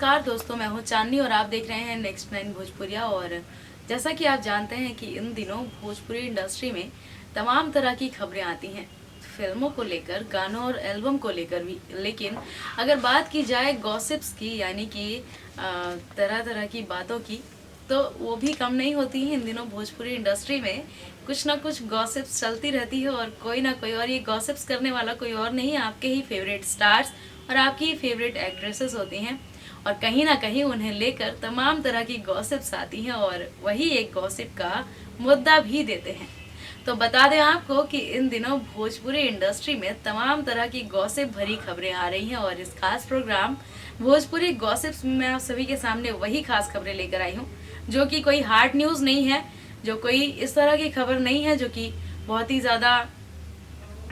नमस्कार दोस्तों, मैं हूं चांदनी और आप देख रहे हैं नेक्स्ट 9 भोजपुरिया। और जैसा कि आप जानते हैं कि इन दिनों भोजपुरी इंडस्ट्री में तमाम तरह की खबरें आती हैं, फिल्मों को लेकर, गानों और एल्बम को लेकर भी। लेकिन अगर बात की जाए गॉसिप्स की, यानी कि तरह तरह की बातों की, तो वो भी कम नहीं होती है। इन दिनों भोजपुरी इंडस्ट्री में कुछ ना कुछ गॉसिप्स चलती रहती है और कोई ना कोई, और ये गॉसिप्स करने वाला कोई और नहीं, आपके ही फेवरेट स्टार्स और आपकी ही फेवरेट एक्ट्रेसेस होती हैं। और कहीं ना कहीं उन्हें लेकर तमाम तरह की गॉसिप्स आती हैं और वही एक गॉसिप का मुद्दा भी देते हैं। तो बता दें आपको कि इन दिनों भोजपुरी इंडस्ट्री में तमाम तरह की गॉसिप भरी खबरें आ रही हैं और इस खास प्रोग्राम भोजपुरी गॉसिप्स में मैं आप सभी के सामने वही खास खबरें लेकर आई हूँ, जो कि कोई हार्ड न्यूज़ नहीं है, जो कोई इस तरह की खबर नहीं है जो कि बहुत ही ज़्यादा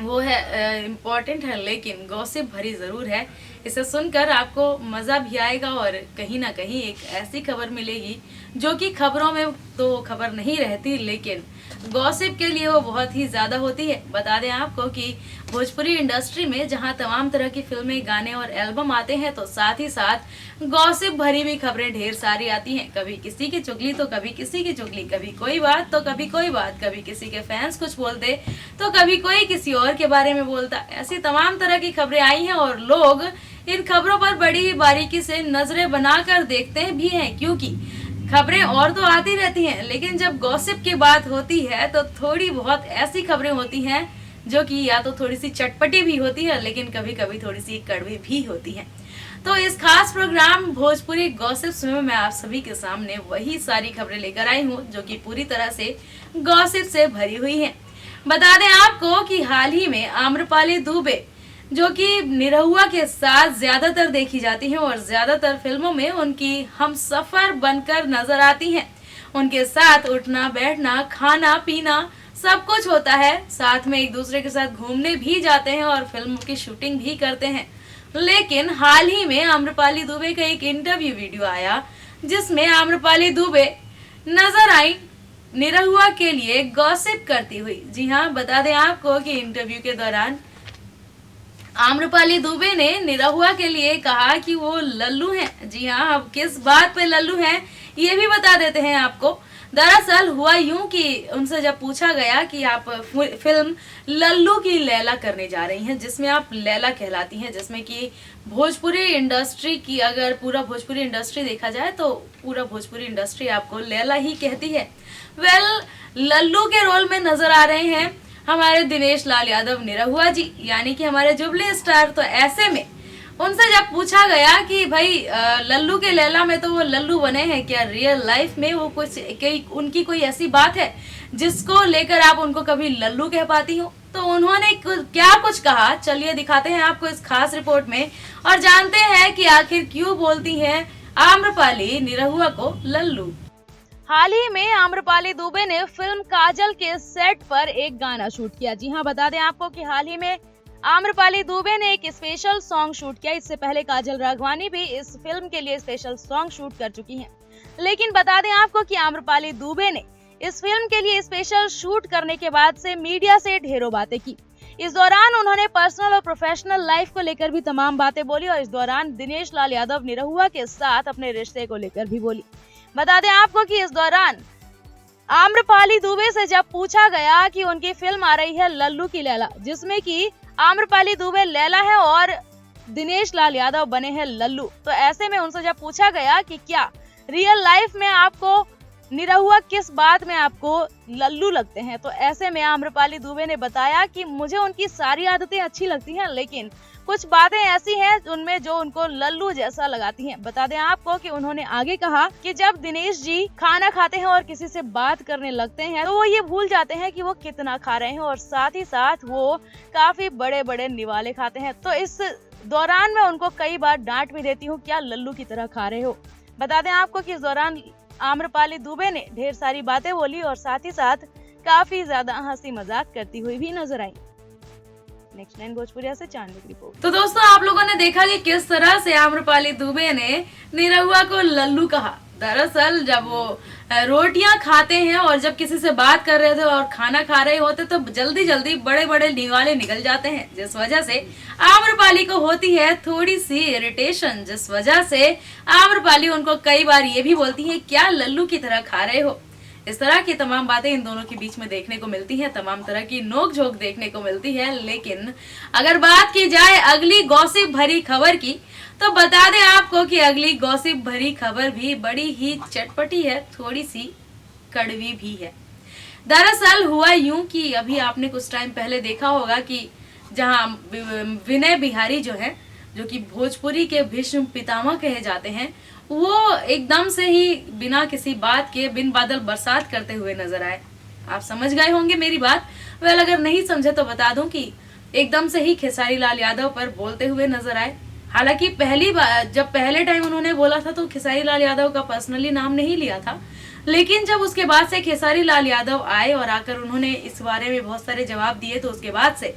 वो है इम्पॉर्टेंट है, लेकिन गॉसिप भरी ज़रूर है। इसे सुनकर आपको मज़ा भी आएगा और कहीं ना कहीं एक ऐसी खबर मिलेगी जो कि खबरों में तो खबर नहीं रहती, लेकिन गॉसिप के लिए वो बहुत ही ज़्यादा होती है। बता दें आपको कि भोजपुरी इंडस्ट्री में जहां तमाम तरह की फिल्में, गाने और एल्बम आते हैं, तो साथ ही साथ गॉसिप भरी भी खबरें ढेर सारी आती हैं। कभी किसी की चुगली तो कभी किसी की चुगली, कभी कोई बात तो कभी कोई बात, कभी किसी के फैंस कुछ बोलते तो कभी कोई किसी और के बारे में बोलता। ऐसी तमाम तरह की खबरें आई हैं और लोग इन खबरों पर बड़ी ही बारीकी से नजरें बनाकर देखते भी हैं, क्योंकि खबरें और तो आती रहती हैं, लेकिन जब गॉसिप की बात होती है तो थोड़ी बहुत ऐसी खबरें होती हैं जो कि या तो थोड़ी सी चटपटी भी होती है, लेकिन कभी कभी थोड़ी सी कड़वी भी होती है। तो इस खास प्रोग्राम भोजपुरी गॉसिप्स में मैं आप सभी के सामने वही सारी खबरें लेकर आई हूँ जो कि पूरी तरह से गॉसिप से भरी हुई हैं। बता दें आपको कि हाल ही में आम्रपाली दुबे, जो कि निरहुआ के साथ ज्यादातर देखी जाती हैं और ज्यादातर फिल्मों में उनकी हमसफर बनकर नजर आती हैं। उनके साथ उठना बैठना, खाना पीना सब कुछ होता है। साथ में एक दूसरे के साथ घूमने भी जाते हैं और फिल्मों की शूटिंग भी करते हैं। लेकिन हाल ही में आम्रपाली दुबे का एक इंटरव्यू वीडियो आया जिसमें आम्रपाली दुबे नजर आई निरहुआ के लिए गॉसिप करती हुई। जी हाँ, बता दें आपको कि इंटरव्यू के दौरान आम्रपाली दुबे ने निरहुआ के लिए कहा कि वो लल्लू हैं। जी हाँ, अब किस बात पे लल्लू हैं ये भी बता देते हैं आपको। दरअसल हुआ यूं कि उनसे जब पूछा गया कि आप फिल्म लल्लू की लैला करने जा रही हैं, जिसमें आप लैला कहलाती हैं, जिसमें कि भोजपुरी इंडस्ट्री की, अगर पूरा भोजपुरी इंडस्ट्री देखा जाए तो पूरा भोजपुरी इंडस्ट्री आपको लैला ही कहती है। लल्लू के रोल में नजर आ रहे हैं हमारे दिनेश लाल यादव निरहुआ जी, यानी कि हमारे जुबली स्टार। तो ऐसे में उनसे जब पूछा गया कि भाई लल्लू के लैला में तो वो लल्लू बने हैं, क्या रियल लाइफ में वो उनकी कोई ऐसी बात है जिसको लेकर आप उनको कभी लल्लू कह पाती हो, तो उन्होंने क्या कुछ कहा, चलिए दिखाते हैं आपको इस खास रिपोर्ट में और जानते हैं कि आखिर क्यों बोलती हैं आम्रपाली निरहुआ को लल्लू। हाल ही में आम्रपाली दुबे ने फिल्म काजल के सेट पर एक गाना शूट किया। जी हाँ, बता दें आपको कि हाल ही में आम्रपाली दुबे ने एक स्पेशल सॉन्ग शूट किया। इससे पहले काजल राघवानी भी इस फिल्म के लिए स्पेशल सॉन्ग शूट कर चुकी हैं। लेकिन बता दें आपको कि आम्रपाली दुबे ने इस फिल्म के लिए स्पेशल शूट करने के बाद से मीडिया से ढेरों बातें की। इस दौरान उन्होंने पर्सनल और प्रोफेशनल लाइफ को लेकर भी तमाम बातें बोली और इस दौरान दिनेश लाल यादव निरहुआ के साथ अपने रिश्ते को लेकर भी बोली। बता दें आपको कि इस दौरान आम्रपाली दुबे से जब पूछा गया कि उनकी फिल्म आ रही है लल्लू की लैला, जिसमें कि आम्रपाली दुबे लैला है और दिनेश लाल यादव बने हैं लल्लू, तो ऐसे में उनसे जब पूछा गया कि क्या रियल लाइफ में आपको निरहुआ किस बात में आपको लल्लू लगते हैं, तो ऐसे में आम्रपाली दुबे ने बताया कि मुझे उनकी सारी आदतें अच्छी लगती हैं, लेकिन कुछ बातें ऐसी हैं उनमें जो उनको लल्लू जैसा लगाती हैं। बता दें आपको कि उन्होंने आगे कहा कि जब दिनेश जी खाना खाते हैं और किसी से बात करने लगते हैं तो वो ये भूल जाते हैं कि वो कितना खा रहे हैं और साथ ही साथ वो काफी बड़े बड़े निवाले खाते हैं। तो इस दौरान मैं उनको कई बार डांट भी देती हूँ, क्या लल्लू की तरह खा रहे हो। बता दें आपको कि इस दौरान आम्रपाली दुबे ने ढेर सारी बातें बोली और साथ ही साथ काफी ज्यादा हंसी मजाक करती हुई भी नजर आई। नेक्स्ट 9 भोजपुरिया से चांदनी की रिपोर्ट। तो दोस्तों, आप लोगों ने देखा कि किस तरह से आम्रपाली दुबे ने निरहुआ को लल्लू कहा। दरअसल जब वो रोटियां खाते हैं और जब किसी से बात कर रहे थे और खाना खा रहे होते तो जल्दी जल्दी बड़े बड़े निवाले निकल जाते हैं, जिस वजह से आम्रपाली को होती है थोड़ी सी इरिटेशन, जिस वजह से आम्रपाली उनको कई बार ये भी बोलती है क्या लल्लू की तरह खा रहे हो। इस तरह की तमाम बातें इन दोनों के बीच में देखने को मिलती हैं, तमाम तरह की नोक झोंक देखने को मिलती है। लेकिन अगर बात की जाए अगली गॉसिप भरी खबर की, तो बता दें आपको कि अगली गॉसिप भरी खबर भी बड़ी ही चटपटी है, थोड़ी सी कड़वी भी है। दरअसल हुआ यूं कि अभी आपने कुछ टाइम पहले देखा होगा कि जहां विनय बिहारी जो है, जो कि भोजपुरी के भीष्म पितामह कहे जाते हैं, वो एकदम से ही बिना किसी बात के बिन बादल बरसात करते हुए नजर आए। आप समझ गए होंगे मेरी बात। वेल, अगर नहीं समझे तो बता दूं कि एकदम से ही खेसारी लाल यादव पर बोलते हुए नजर आए। हालांकि पहली बार जब पहले टाइम उन्होंने बोला था तो खेसारी लाल यादव का पर्सनली नाम नहीं लिया था, लेकिन जब उसके बाद से खेसारी लाल यादव आए और आकर उन्होंने इस बारे में बहुत सारे जवाब दिए, तो उसके बाद से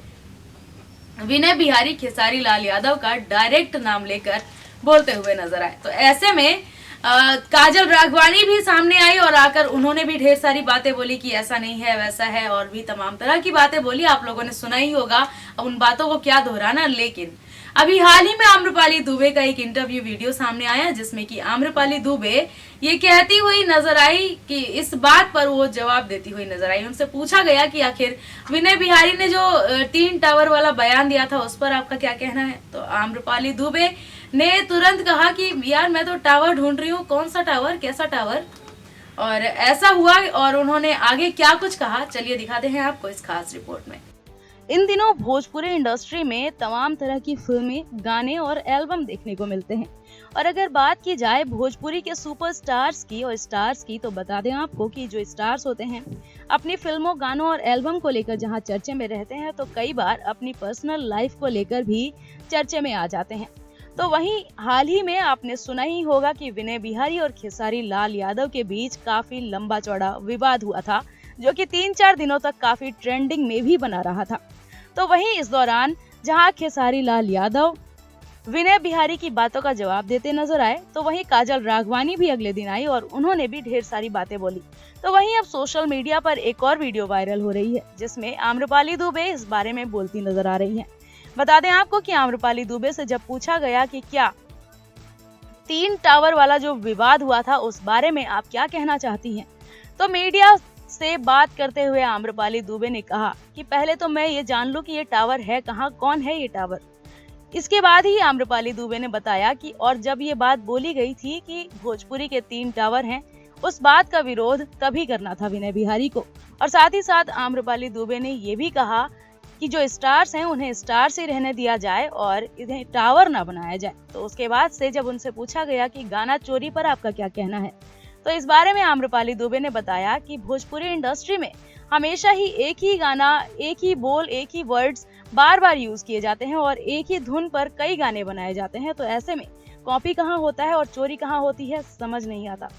विनय बिहारी खेसारी लाल यादव का डायरेक्ट नाम लेकर बोलते हुए नजर आए। तो ऐसे में काजल राघवानी भी सामने आई और आकर उन्होंने भी ढेर सारी बातें बोली कि ऐसा नहीं है, वैसा है, और भी तमाम तरह की बातें बोली। आप लोगों ने सुना ही होगा, अब उन बातों को क्या दोहराना। लेकिन अभी हाल ही में आम्रपाली दुबे का एक इंटरव्यू वीडियो सामने आया, जिसमें कि आम्रपाली दुबे ये कहती हुई नजर आई कि इस बात पर वो जवाब देती हुई नजर आई। उनसे पूछा गया कि आखिर विनय बिहारी ने जो 3 टावर वाला बयान दिया था उस पर आपका क्या कहना है। तो आम्रपाली दुबे ने तुरंत कहा कि यार मैं तो टावर ढूंढ रही हूँ, कौन सा टावर, कैसा टावर, और ऐसा हुआ। और उन्होंने आगे क्या कुछ कहा, चलिए दिखाते हैं आपको इस खास रिपोर्ट में। इन दिनों भोजपुरी इंडस्ट्री में तमाम तरह की फिल्में, गाने और एल्बम देखने को मिलते हैं। और अगर बात की जाए भोजपुरी के सुपरस्टार्स की और स्टार्स की, तो बता दें आपको कि जो स्टार्स होते हैं अपनी फिल्मों, गानों और एल्बम को लेकर जहां चर्चे में रहते हैं, तो कई बार अपनी पर्सनल लाइफ को लेकर भी चर्चे में आ जाते हैं। तो वहीं हाल ही में आपने सुना ही होगा कि विनय बिहारी और खेसारी लाल यादव के बीच काफी लंबा चौड़ा विवाद हुआ था, जो कि 3-4 दिनों तक काफी ट्रेंडिंग में भी बना रहा था। तो वहीं इस दौरान जहां खेसारी लाल यादव विनय बिहारी की बातों का जवाब देते नजर आए, तो वहीं काजल राघवानी भी अगले दिन आई और उन्होंने भी ढेर सारी बातें बोली। तो वहीं अब सोशल मीडिया पर एक और वीडियो वायरल हो रही है, जिसमें आम्रपाली दुबे इस बारे में बोलती नजर आ रही हैं। बता दें आपको कि आम्रपाली दुबे से जब पूछा गया कि क्या 3 टावर वाला जो विवाद हुआ था उस बारे में आप क्या कहना चाहती हैं, तो मीडिया से बात करते हुए आम्रपाली दुबे ने कहा कि पहले तो मैं ये जान लूं कि ये टावर है कहाँ, कौन है ये टावर। इसके बाद ही आम्रपाली दुबे ने बताया कि और जब ये बात बोली गई थी कि भोजपुरी के 3 टावर हैं, उस बात का विरोध तभी करना था विनय बिहारी को। और साथ ही साथ आम्रपाली दुबे ने ये भी कहा कि जो स्टार्स हैं उन्हें स्टार्स ही रहने दिया जाए और इन्हें टावर ना बनाया जाए। तो उसके बाद से जब उनसे पूछा गया कि गाना चोरी पर आपका क्या कहना है, तो इस बारे में आम्रपाली दुबे ने बताया कि भोजपुरी इंडस्ट्री में हमेशा ही एक ही गाना, एक ही बोल, एक ही वर्ड्स बार बार यूज किए जाते हैं और एक ही धुन पर कई गाने बनाए जाते हैं। तो ऐसे में कॉपी कहाँ होता है और चोरी कहाँ होती है, समझ नहीं आता।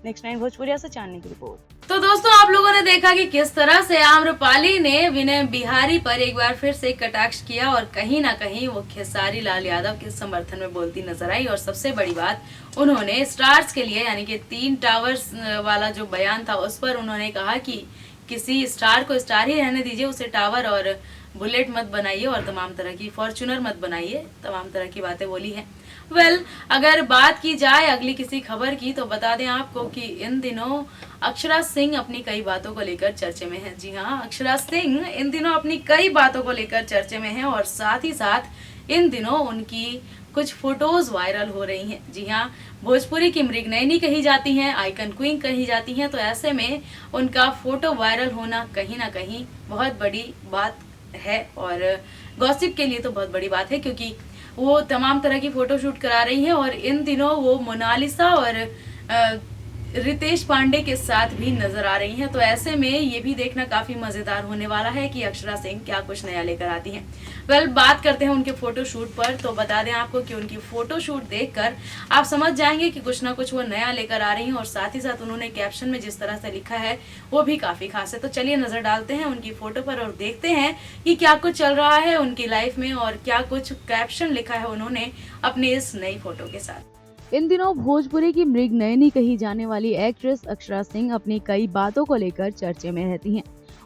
नेक्स्ट 9 भोजपुरिया से जानने की रिपोर्ट। तो दोस्तों, आप लोगों ने देखा कि किस तरह से आम्रपाली ने विनय बिहारी पर एक बार फिर से कटाक्ष किया और कहीं ना कहीं वो खेसारी लाल यादव के समर्थन में बोलती नजर आई। और सबसे बड़ी बात, उन्होंने स्टार्स के लिए यानी कि 3 टावर्स वाला जो बयान था उस पर उन्होंने कहा कि किसी स्टार को स्टार ही रहने दीजिए, उसे टावर और बुलेट मत बनाइए और तमाम तरह की फॉर्च्यूनर मत बनाइए, तमाम तरह की बातें बोली हैं। अगर बात की जाए अगली किसी खबर की, तो बता दें आपको कि इन दिनों अक्षरा सिंह अपनी कई बातों को लेकर चर्चे में है। जी हाँ, अक्षरा सिंह इन दिनों अपनी कई बातों को लेकर चर्चे में है और साथ ही साथ इन दिनों उनकी कुछ फोटोज वायरल हो रही हैं। जी हाँ, भोजपुरी की मृगनयनी कही जाती हैं, आइकन क्वीन कही जाती हैं। तो ऐसे में उनका फोटो वायरल होना कहीं ना कहीं बहुत बड़ी बात है और गॉसिप के लिए तो बहुत बड़ी बात है, क्योंकि वो तमाम तरह की फोटो शूट करा रही हैं और इन दिनों वो मोनालिसा और रितेश पांडे के साथ भी नजर आ रही हैं। तो ऐसे में ये भी देखना काफी मजेदार होने वाला है कि अक्षरा सिंह क्या कुछ नया लेकर आती हैं। बात करते हैं उनके फोटो शूट पर, तो बता दें आपको कि उनकी फोटो शूट देखकर आप समझ जाएंगे कि कुछ ना कुछ वो नया लेकर आ रही हैं और साथ ही साथ उन्होंने कैप्शन में जिस तरह से लिखा है वो भी काफी खास है। तो चलिए नजर डालते हैं उनकी फोटो पर और देखते हैं कि क्या कुछ चल रहा है उनकी लाइफ में और क्या कुछ कैप्शन लिखा है उन्होंने अपनी इस नई फोटो के साथ। इन दिनों भोजपुरी की मृग नयनी कही जाने वाली एक्ट्रेस अक्षरा सिंह अपनी कई बातों को लेकर चर्चे में रहती हैं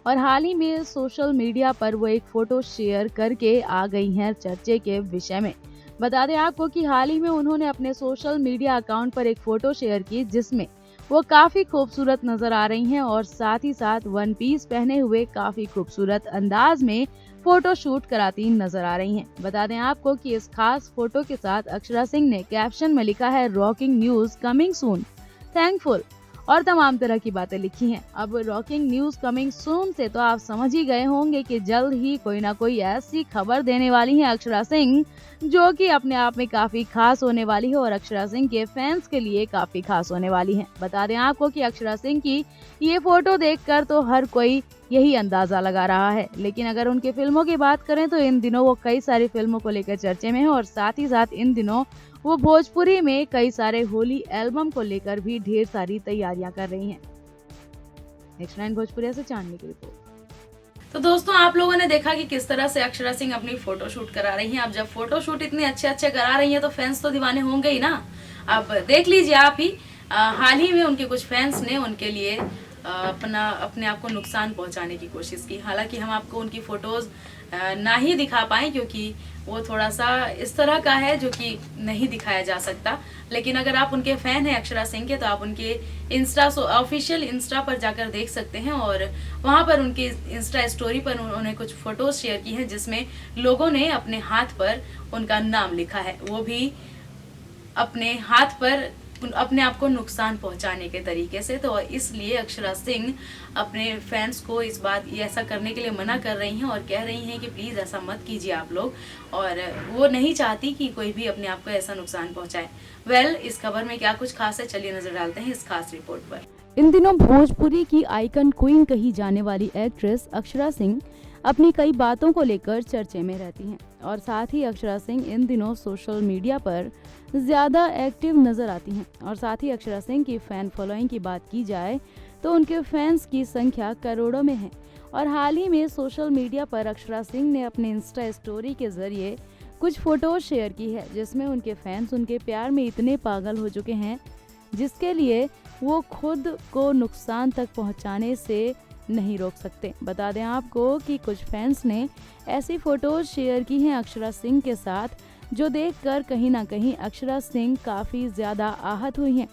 और हाल ही में सोशल मीडिया पर वो एक फोटो शेयर करके आ गई हैं चर्चे के विषय में। बता दें आपको कि हाल ही में उन्होंने अपने सोशल मीडिया अकाउंट पर एक फोटो शेयर की जिसमें वो काफी खूबसूरत नजर आ रही हैं और साथ ही साथ वन पीस पहने हुए काफी खूबसूरत अंदाज में फोटो शूट कराती नजर आ रही हैं। बता दें आपको कि इस खास फोटो के साथ अक्षरा सिंह ने कैप्शन में लिखा है rocking news coming soon, thankful और तमाम तरह की बातें लिखी हैं। अब रॉकिंग न्यूज कमिंग सून से तो आप समझ ही गए होंगे कि जल्द ही कोई ना कोई ऐसी खबर देने वाली है अक्षरा सिंह जो कि अपने आप में काफी खास होने वाली है और अक्षरा सिंह के फैंस के लिए काफी खास होने वाली है। बता दें आपको कि अक्षरा सिंह की ये फोटो देखकर तो हर कोई यही अंदाजा लगा रहा है, लेकिन अगर उनके फिल्मों की बात करें तो इन दिनों वो कई सारी फिल्मों को लेकर चर्चे में है और साथ ही साथ इन दिनों वो भोजपुरी में कई सारे होली एल्बम को लेकर भी ढेर सारी तैयारियां कर रही हैं। नेक्स्ट 9 भोजपुरी से चांदनी की रिपोर्ट। तो दोस्तों आप लोगों ने देखा कि किस तरह से अक्षरा सिंह अपनी फोटो शूट करा रही हैं। अब जब फोटो शूट इतने अच्छे करा रही हैं तो फैंस तो दीवाने होंगे ही ना। अब देख लीजिए आप ही, हाल ही में उनके कुछ फैंस ने उनके लिए अपने आप को नुकसान पहुंचाने की कोशिश की। हालांकि हम आपको उनकी फोटोज ना ही दिखा पाए क्योंकि वो थोड़ा सा इस तरह का है जो कि नहीं दिखाया जा सकता, लेकिन अगर आप उनके फैन हैं अक्षरा सिंह के तो आप उनके इंस्टा ऑफिशियल इंस्टा पर जाकर देख सकते हैं और वहां पर उनके इंस्टा स्टोरी पर उन्होंने कुछ फोटोज शेयर की हैं जिसमें लोगों ने अपने हाथ पर उनका नाम लिखा है, वो भी अपने हाथ पर अपने आप को नुकसान पहुंचाने के तरीके से। तो इसलिए अक्षरा सिंह अपने फैंस को इस बात ऐसा करने के लिए मना कर रही हैं और कह रही हैं कि प्लीज ऐसा मत कीजिए आप लोग, और वो नहीं चाहती कि कोई भी अपने आप को ऐसा नुकसान पहुंचाए। इस खबर में क्या कुछ खास है, चलिए नजर डालते हैं इस खास रिपोर्ट पर। इन दिनों भोजपुरी की आइकन क्वीन कही जाने वाली एक्ट्रेस अक्षरा सिंह अपनी कई बातों को लेकर चर्चे में रहती हैं और साथ ही अक्षरा सिंह इन दिनों सोशल मीडिया पर ज्यादा एक्टिव नजर आती हैं और साथ ही अक्षरा सिंह की फैन फॉलोइंग की बात की जाए तो उनके फैंस की संख्या करोड़ों में है। और हाल ही में सोशल मीडिया पर अक्षरा सिंह ने अपने इंस्टा स्टोरी के जरिए कुछ फोटोज शेयर की है जिसमें उनके फैंस उनके प्यार में इतने पागल हो चुके हैं जिसके लिए वो खुद को नुकसान तक पहुंचाने से नहीं रोक सकते। बता दें आपको कि कुछ फैंस ने ऐसी फोटोज शेयर की हैं अक्षरा सिंह के साथ जो देखकर कहीं ना कहीं अक्षरा सिंह काफ़ी ज़्यादा आहत हुई हैं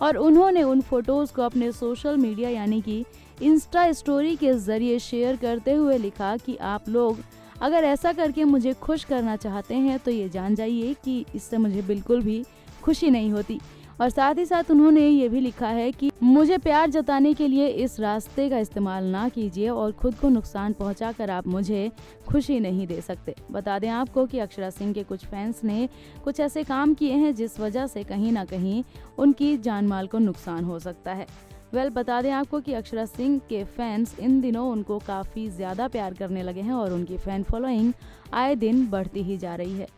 और उन्होंने उन फोटोज़ को अपने सोशल मीडिया यानी कि इंस्टा स्टोरी के ज़रिए शेयर करते हुए लिखा कि आप लोग अगर ऐसा करके मुझे खुश करना चाहते हैं तो ये जान जाइए कि इससे मुझे बिल्कुल भी खुशी नहीं होती। और साथ ही साथ उन्होंने ये भी लिखा है कि मुझे प्यार जताने के लिए इस रास्ते का इस्तेमाल ना कीजिए और खुद को नुकसान पहुंचाकर आप मुझे खुशी नहीं दे सकते। बता दें आपको कि अक्षरा सिंह के कुछ फैंस ने कुछ ऐसे काम किए हैं जिस वजह से कहीं ना कहीं उनकी जान माल को नुकसान हो सकता है। बता दें आपको कि अक्षरा सिंह के फैंस इन दिनों उनको काफ़ी ज़्यादा प्यार करने लगे हैं और उनकी फैन फॉलोइंग आए दिन बढ़ती ही जा रही है।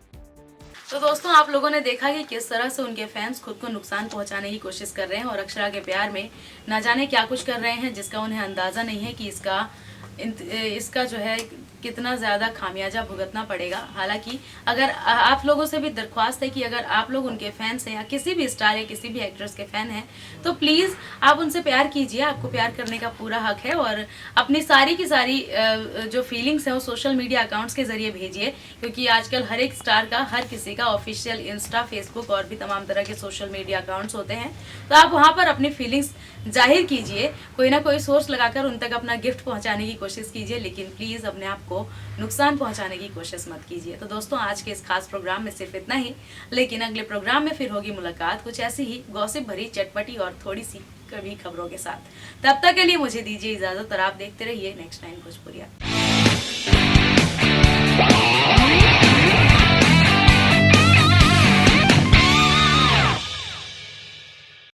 तो दोस्तों आप लोगों ने देखा कि किस तरह से उनके फैंस खुद को नुकसान पहुंचाने की कोशिश कर रहे हैं और अक्षरा के प्यार में ना जाने क्या कुछ कर रहे हैं जिसका उन्हें अंदाजा नहीं है कि इसका जो है कितना ज़्यादा खामियाजा भुगतना पड़ेगा। हालांकि अगर आप लोगों से भी दरख्वास्त है कि अगर आप लोग उनके फैंस हैं या किसी भी स्टार या किसी भी एक्ट्रेस के फैन हैं तो प्लीज़ आप उनसे प्यार कीजिए, आपको प्यार करने का पूरा हक है और अपनी सारी की सारी जो फीलिंग्स हैं वो सोशल मीडिया अकाउंट्स के जरिए भेजिए, क्योंकि आजकल हर एक स्टार का हर किसी का ऑफिशियल इंस्टा, फेसबुक और भी तमाम तरह के सोशल मीडिया अकाउंट्स होते हैं। तो आप वहाँ पर अपनी फीलिंग्स जाहिर कीजिए, कोई ना कोई सोर्स लगाकर उन तक अपना गिफ्ट पहुँचाने की कोशिश कीजिए, लेकिन प्लीज़ अपने आप को नुकसान पहुंचाने की कोशिश मत कीजिए। तो दोस्तों आज के इस खास प्रोग्राम में सिर्फ इतना ही, लेकिन अगले प्रोग्राम में फिर होगी मुलाकात कुछ ऐसी ही गॉसिप भरी, चटपटी और थोड़ी सी कड़वी खबरों के साथ। तब तक के लिए मुझे दीजिए इजाजत और आप देखते रहिए नेक्स्ट 9 भोजपुरिया।